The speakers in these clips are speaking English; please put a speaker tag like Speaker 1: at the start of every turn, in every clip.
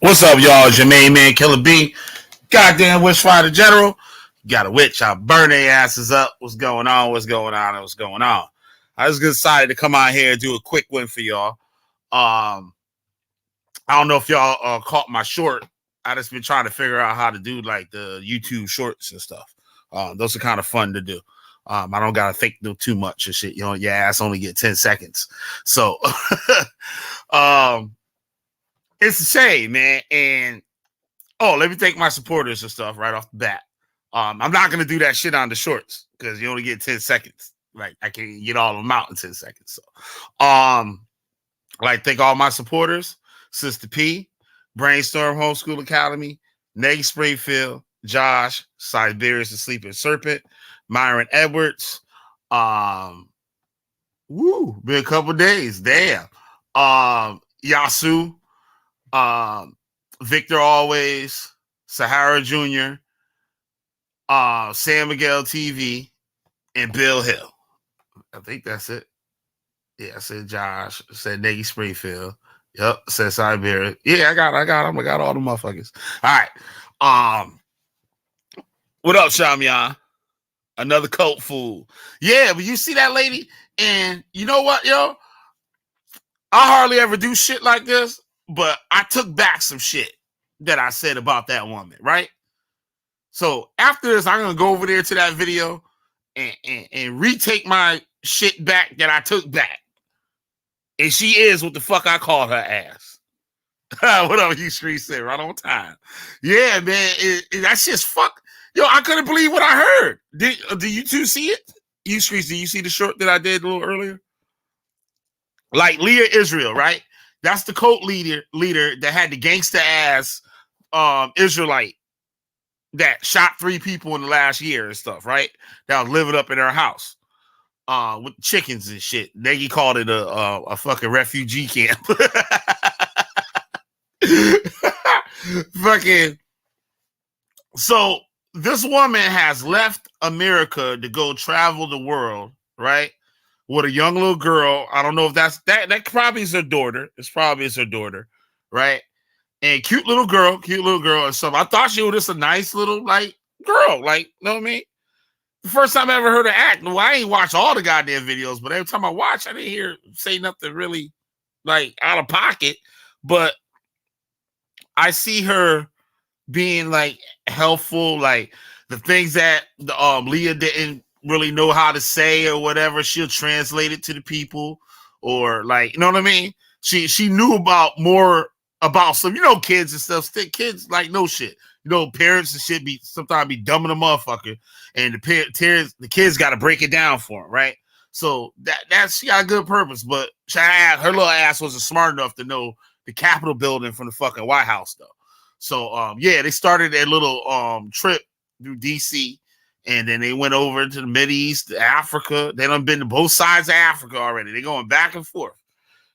Speaker 1: What's up, y'all? It's your main man, Killer B. Goddamn Witch Fighter General. Got a witch. I'll burn their asses up. What's going on? What's going on? What's going on? I just decided to come out here and do a quick one for y'all. I don't know if y'all caught my short. I just been trying to figure out how to do like the YouTube shorts and stuff. Those are kind of fun to do. I don't gotta think too much and shit. You know, your ass only get 10 seconds. So it's a shame, man. And let me thank my supporters and stuff right off the bat. I'm not gonna do that shit on the shorts because you only get 10 seconds. Like I can't get all of them out in 10 seconds. So thank all my supporters, Sister P, Brainstorm Homeschool Academy, Nate Springfield, Josh, Siberius the Sleeping Serpent, Myron Edwards. Been a couple days. Damn. Yasu, Victor Always, Sahara Jr., San Miguel TV, and Bill Hill. I think that's it. Yeah, I said Josh. I said Nagy Springfield. Yep, said Siberia. Yeah, I got them. I got all the motherfuckers. All right. What up, Shamyan? Another cult fool. Yeah, but you see that lady? And you know what, yo? I hardly ever do shit like this, but I took back some shit that I said about that woman, right? So after this, I'm gonna go over there to that video and retake my shit back that I took back. And she is what the fuck I call her ass. What up, you street said right on time. Yeah, man, that shit's fuck. Yo, I couldn't believe what I heard. Did you two see it? You streets, did you see the short that I did a little earlier? Like Leah Israel, right? That's the cult leader that had the gangster ass Israelite that shot 3 people in the last year and stuff, right? That was living up in her house with chickens and shit. Nagy called it a fucking refugee camp. Fucking. So this woman has left America to go travel the world, right? With a young little girl. I don't know if that probably is her daughter. It's probably her daughter, right? And cute little girl and stuff. I thought she was just a nice little like girl, like, you know what I mean? The first time I ever heard her act. Well, I ain't watched all the goddamn videos, but every time I watch, I didn't hear her say nothing really like out of pocket. But I see her being like helpful, like the things that the Leah didn't really know how to say or whatever, she'll translate it to the people, or like, you know what I mean? She knew about more about some, kids and stuff. Kids like no shit. Parents and shit sometimes be dumb in a motherfucker, and the kids got to break it down for them, right? So that she got a good purpose, but her little ass wasn't smart enough to know the Capitol building from the fucking White House though. So they started their little trip through DC. And then they went over to the Mideast, Africa. They done been to both sides of Africa already. They're going back and forth.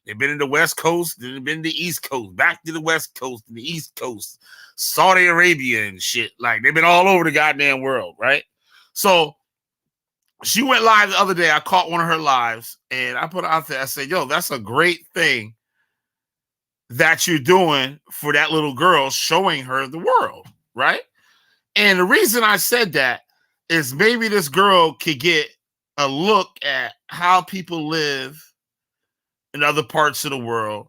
Speaker 1: They've been in the West Coast. They've been to the East Coast. Back to the West Coast, to the East Coast. Saudi Arabia and shit. Like, they've been all over the goddamn world, right? So, she went live the other day. I caught one of her lives. And I put it out there. I said, yo, that's a great thing that you're doing for that little girl, showing her the world, right? And the reason I said that is maybe this girl could get a look at how people live in other parts of the world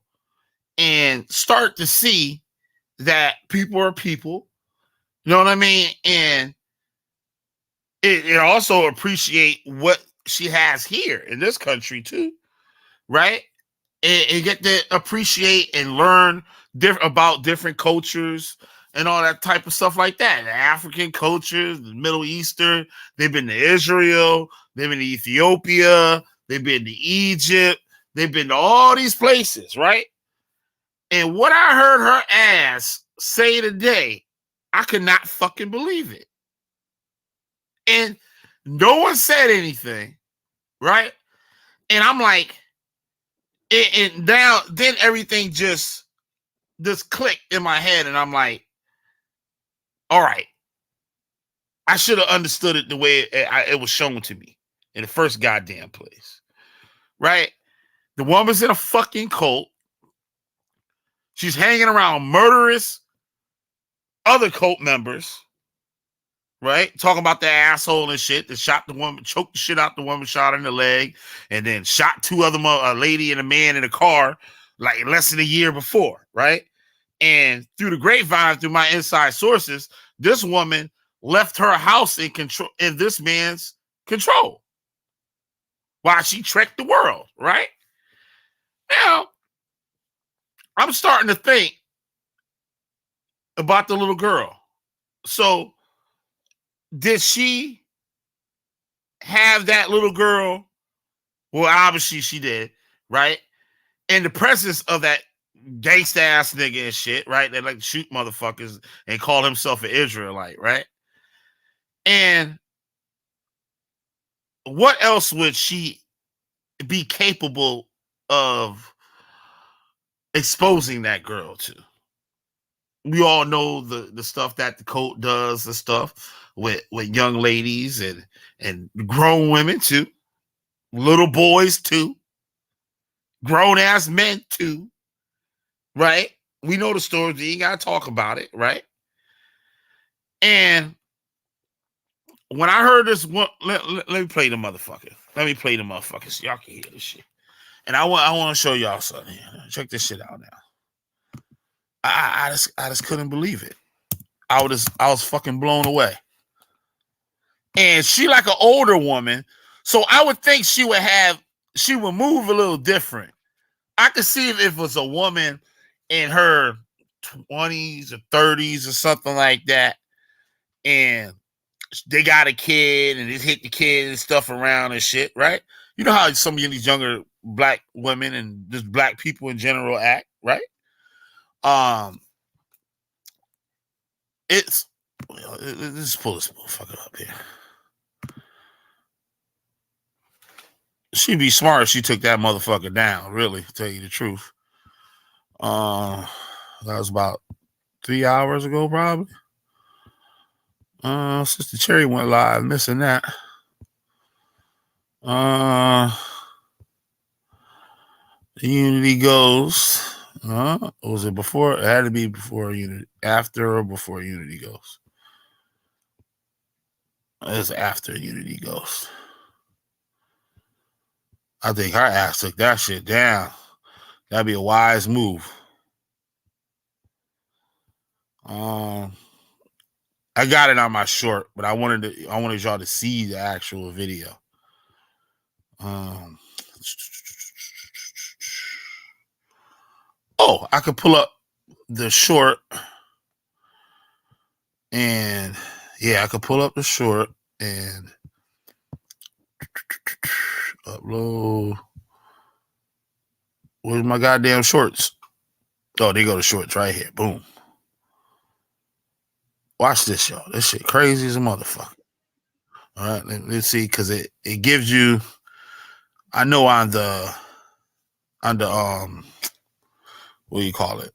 Speaker 1: and start to see that people are people. You know what I mean? And it also appreciate what she has here in this country too, right? And get to appreciate and learn about different cultures and all that type of stuff like that. The African cultures, the Middle Eastern, they've been to Israel, they've been to Ethiopia, they've been to Egypt, they've been to all these places, right? And what I heard her ass say today, I could not fucking believe it. And no one said anything, right? And I'm like, and now then everything just clicked in my head, and I'm like, all right, I should have understood it the way it was shown to me in the first goddamn place, right? The woman's in a fucking cult. She's hanging around murderous other cult members, right? Talking about the asshole and shit that shot the woman, choked the shit out the woman, shot her in the leg, and then shot two other a lady and a man in a car like less than a year before, right? And through the grapevine, through my inside sources, this woman left her house in this man's control while she trekked the world, right? Now, I'm starting to think about the little girl. So, did she have that little girl? Well, obviously she did, right? In the presence of that gangsta ass nigga and shit, right? That like to shoot motherfuckers and call himself an Israelite, right? And what else would she be capable of exposing that girl to? We all know the stuff that the cult does, the stuff with young ladies and grown women too, little boys too, grown ass men too, right? We know the stories. We ain't gotta talk about it, right? And when I heard this one, let me play the motherfucker. Let me play the motherfuckers so y'all can hear this shit. And I want to show y'all something. Check this shit out now. I just couldn't believe it. I was fucking blown away. And she like an older woman, so I would think she would move a little different. I could see if it was a woman in her 20s or 30s or something like that, and they got a kid and it hit the kid and stuff around and shit, right? You know how some of these younger black women and just black people in general act, right? Let's pull this motherfucker up here. She'd be smart if she took that motherfucker down, really, to tell you the truth. That was about 3 hours ago, probably. Sister Cherry went live, missing that. Unity goes. Was it before? It had to be before Unity, after or before Unity goes. It's after Unity goes. I think her ass took that shit down. That'd be a wise move. I got it on my short, but I wanted y'all to see the actual video. Oh, I could pull up the short, and yeah, I could pull up the short and upload. Where's my goddamn shorts? Oh, they go to shorts right here. Boom. Watch this, y'all. This shit crazy as a motherfucker. All right, let's see, because it gives you. I know on the what do you call it?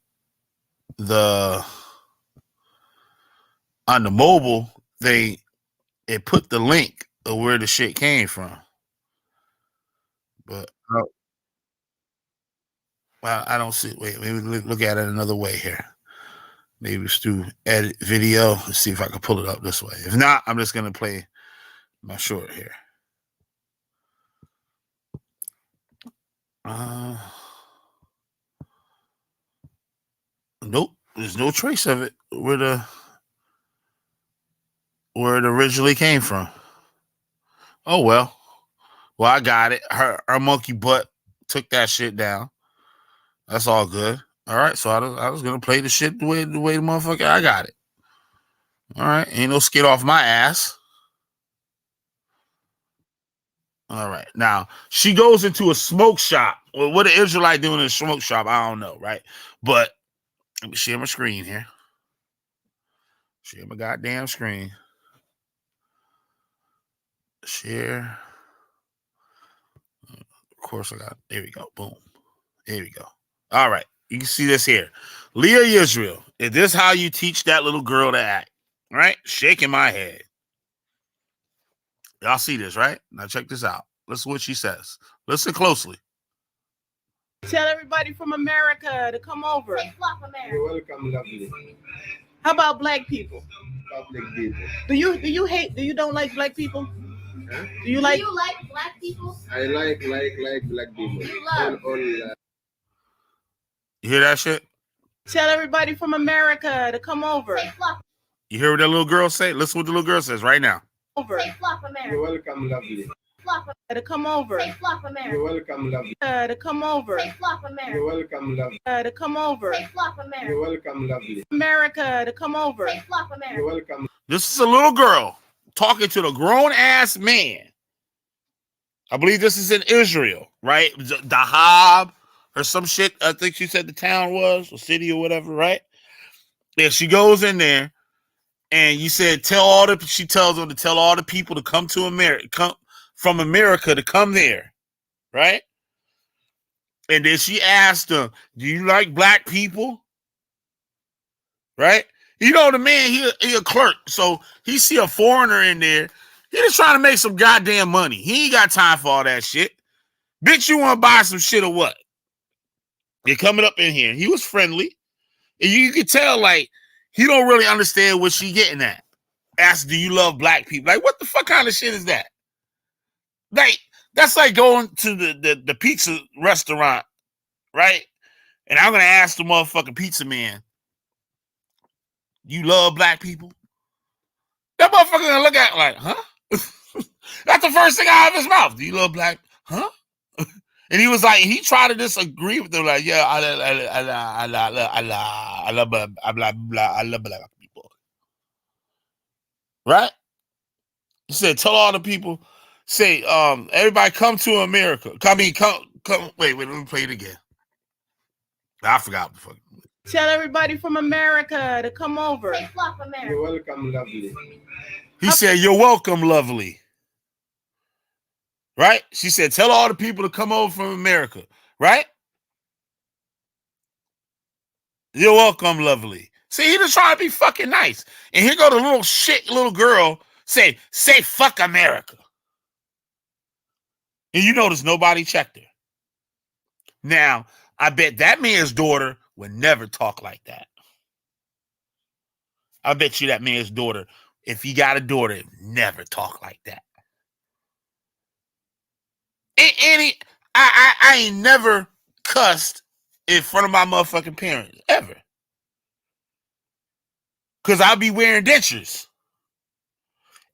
Speaker 1: On the mobile, it put the link of where the shit came from. But I don't see. Wait, maybe look at it another way here. Maybe it's through edit video. Let's see if I can pull it up this way. If not, I'm just gonna play my short here. Nope, there's no trace of it where it originally came from. Oh well. Well, I got it. Her monkey butt took that shit down. That's all good. All right, so I was gonna play the shit the way the motherfucker I got it. All right, ain't no skid off my ass. All right, now she goes into a smoke shop. Well, what an Israelite doing in a smoke shop, I don't know, right? But let me share my screen here. Share my goddamn screen. Share. Of course, I got. There we go. Boom. There we go. All right, you can see this here. Leah Yisrael. Is this how you teach that little girl to act? Right? Shaking my head. Y'all see this, right? Now check this out. Listen to what she says. Listen closely.
Speaker 2: Tell everybody from America to come over.
Speaker 3: You're welcome, lovely.
Speaker 2: How about black people?
Speaker 3: Public people.
Speaker 2: Do you don't like black people?
Speaker 3: Huh?
Speaker 2: Do you like
Speaker 3: black people? I like black people. All
Speaker 1: You hear that shit?
Speaker 2: Tell everybody from America to come over.
Speaker 1: You hear what that little girl say? Listen what the little girl says right now.
Speaker 2: Over.
Speaker 3: You're welcome, lovely.
Speaker 2: To come over.
Speaker 3: You're welcome, lovely.
Speaker 2: To come over.
Speaker 3: You're welcome, lovely.
Speaker 2: To come over.
Speaker 3: You're welcome, lovely.
Speaker 2: America to come over.
Speaker 3: You're welcome.
Speaker 1: This is a little girl talking to the grown ass man. I believe this is in Israel, right? Dahab or some shit. I think she said the town was, or city or whatever, right? Yeah, she goes in there and you said she tells them to tell all the people to come to America, come from America to come there, right? And then she asked them, do you like black people? Right? You know, the man, he a clerk, so he see a foreigner in there. He just trying to make some goddamn money. He ain't got time for all that shit. Bitch, you want to buy some shit or what? You're coming up in here. He was friendly. And you could tell, like, he don't really understand what she getting at. Ask, do you love black people? Like, what the fuck kind of shit is that? Like, that's like going to the pizza restaurant, right? And I'm going to ask the motherfucking pizza man, you love black people? That motherfucker gonna look at like, huh? That's the first thing out of his mouth. Do you love black? Huh? And he was like, he tried to disagree with them, like, yeah, I love black people. Right? He said, tell all the people, say, everybody come to America. Come, wait, let me play it again. I forgot the fuck.
Speaker 2: Tell everybody from America to come over.
Speaker 3: You're welcome, lovely.
Speaker 1: He said, you're welcome, lovely. Right? She said, tell all the people to come over from America. Right? You're welcome, lovely. See, he just trying to be fucking nice. And here go the little girl say fuck America. And you notice nobody checked her. Now, I bet that man's daughter would never talk like that. I bet you that man's daughter, if he got a daughter, never talk like that. I ain't never cussed in front of my motherfucking parents, ever. Because I'll be wearing dentures.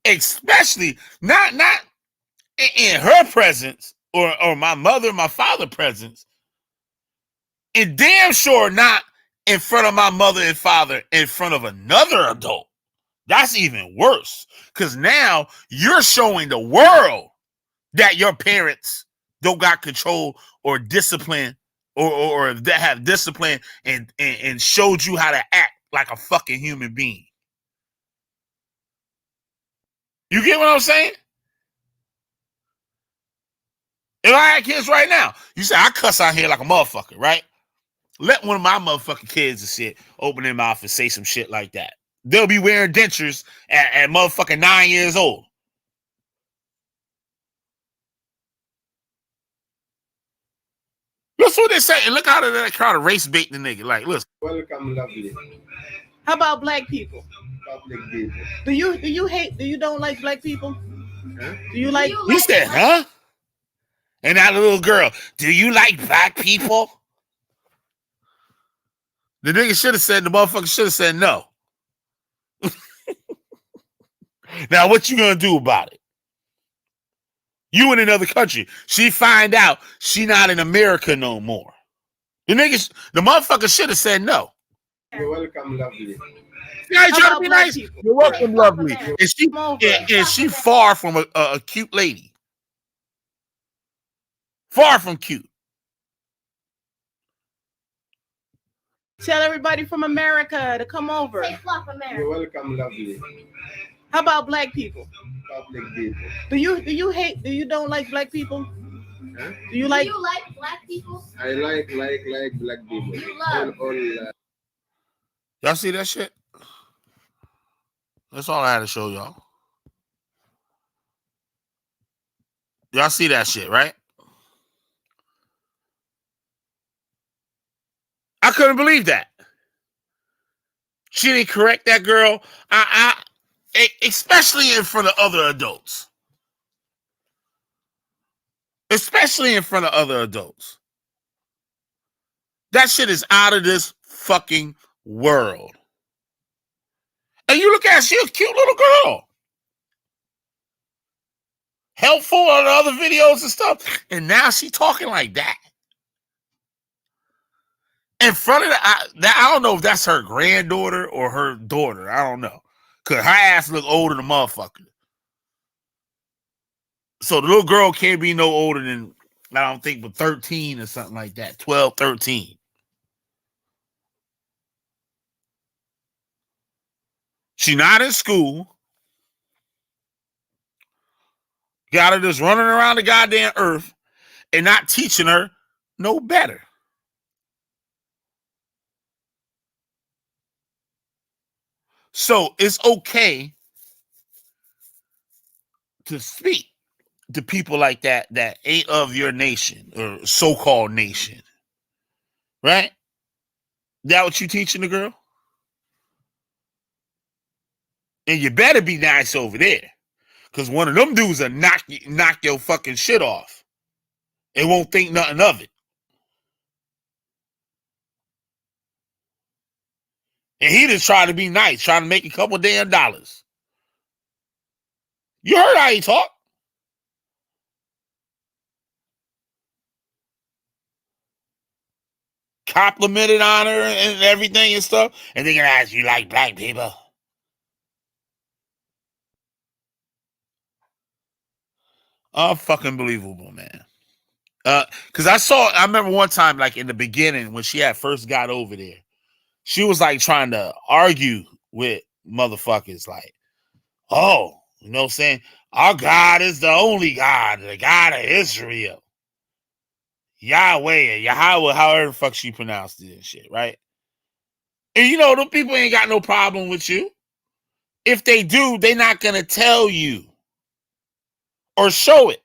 Speaker 1: Especially, not in her presence, or my mother, my father presence. And damn sure not in front of my mother and father in front of another adult. That's even worse. Because now you're showing the world that your parents don't got control or discipline or that have discipline and showed you how to act like a fucking human being. You get what I'm saying? If I had kids right now, you say I cuss out here like a motherfucker, right? Let one of my motherfucking kids and shit open their mouth and say some shit like that. They'll be wearing dentures at motherfucking 9 years old. That's what they say. And look how they try to race bait the nigga. Like, listen.
Speaker 3: Welcome, lovely.
Speaker 2: How about black people?
Speaker 3: Public people.
Speaker 2: Do you don't like black people?
Speaker 3: Huh?
Speaker 2: Do you like?
Speaker 1: He said, huh? And that little girl, do you like black people? The nigga should have said, the motherfucker should have said no. Now, what you gonna do about it? You in another country. She find out she not in America no more. The motherfucker should have said no.
Speaker 3: You're welcome, lovely.
Speaker 1: Yeah, you trying to be nice?
Speaker 2: People?
Speaker 1: You're welcome, lovely. And she far from a cute lady. Far from cute.
Speaker 2: Tell everybody from America to come over.
Speaker 3: You're welcome, lovely.
Speaker 2: How about black people?
Speaker 3: Public people.
Speaker 2: Do you don't like black people?
Speaker 3: Huh?
Speaker 2: Do you like
Speaker 3: black people? I like black people.
Speaker 1: Y'all see that shit? That's all I had to show y'all. Y'all see that shit, right? I couldn't believe that. She didn't correct that girl. Especially in front of other adults. Especially in front of other adults. That shit is out of this fucking world. And you look at her, she's a cute little girl. Helpful on other videos and stuff. And now she talking like that. In front of I don't know if that's her granddaughter or her daughter. I don't know. Because her ass look older than a motherfucker. So the little girl can't be no older than, I don't think, but 13 or something like that. 12, 13. She not in school. Got her just running around the goddamn earth and not teaching her no better. So it's okay to speak to people like that ain't of your nation or so-called nation. Right? That what you teaching the girl? And you better be nice over there. Because one of them dudes will knock your fucking shit off. They won't think nothing of it. And he just tried to be nice, trying to make a couple damn dollars. You heard how he talked. Complimented on her and everything and stuff. And they're going to ask, you like black people? Fucking believable, man. Because I remember one time, like in the beginning, when she had first got over there, she was like trying to argue with motherfuckers like, oh, you know what I'm saying? Our God is the only God, the God of Israel. Yahweh, Yahweh, however the fuck she pronounced it and shit, right? And you know, them people ain't got no problem with you. If they do, they're not going to tell you or show it.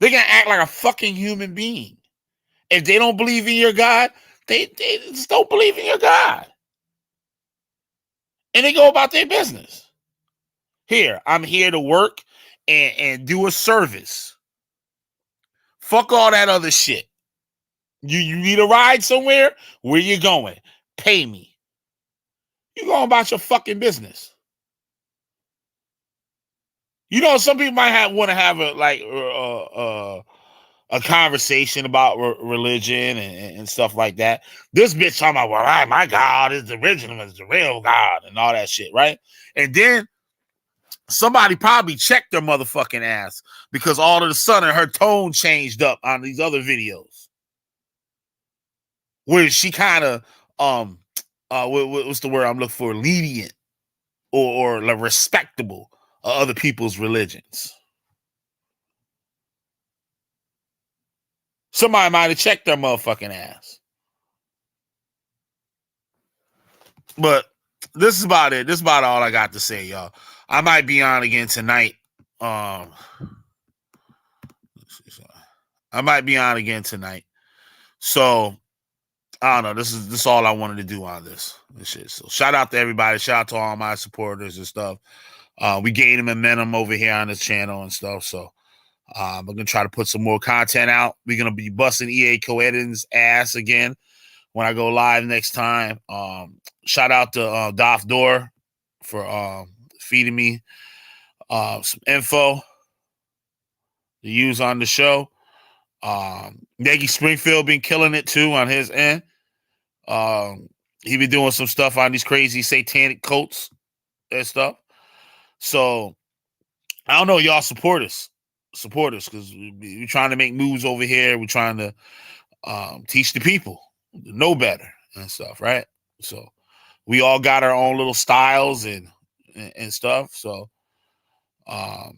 Speaker 1: They're going to act like a fucking human being. If they don't believe in your God, they just don't believe in your God. And they go about their business. Here, I'm here to work and do a service. Fuck all that other shit. You need a ride somewhere? Where you going? Pay me. You going about your fucking business. You know, some people might want to have a conversation about religion and stuff like that. This bitch talking about, well, my God is the original, is the real God, and all that shit, right? And then somebody probably checked their motherfucking ass because all of a sudden her tone changed up on these other videos where she kind of what's the word I'm looking for? Lenient or like respectable of other people's religions. Somebody might have checked their motherfucking ass. But this is about it. This is about all I got to say, y'all. I might be on again tonight. I might be on again tonight. So I don't know. This is all I wanted to do on this shit. So shout out to everybody. Shout out to all my supporters and stuff. We gained momentum over here on this channel and stuff. So I'm gonna try to put some more content out. We're gonna be busting EA co-editing's ass again when I go live next time. Shout out to Doff Door for feeding me some info to use on the show. Nagy Springfield been killing it too on his end. He been doing some stuff on these crazy satanic cults and stuff. So I don't know, y'all support us because we're trying to make moves over here. We're trying to teach the people to know better and stuff, right? So we all got our own little styles and stuff. So I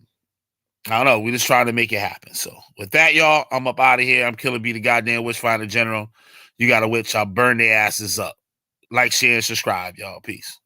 Speaker 1: don't know. We're just trying to make it happen. So with that, y'all, I'm up out of here. I'm Killer B, the goddamn Witchfinder General. You got a witch, I'll burn their asses up. Like, share, and subscribe, y'all. Peace.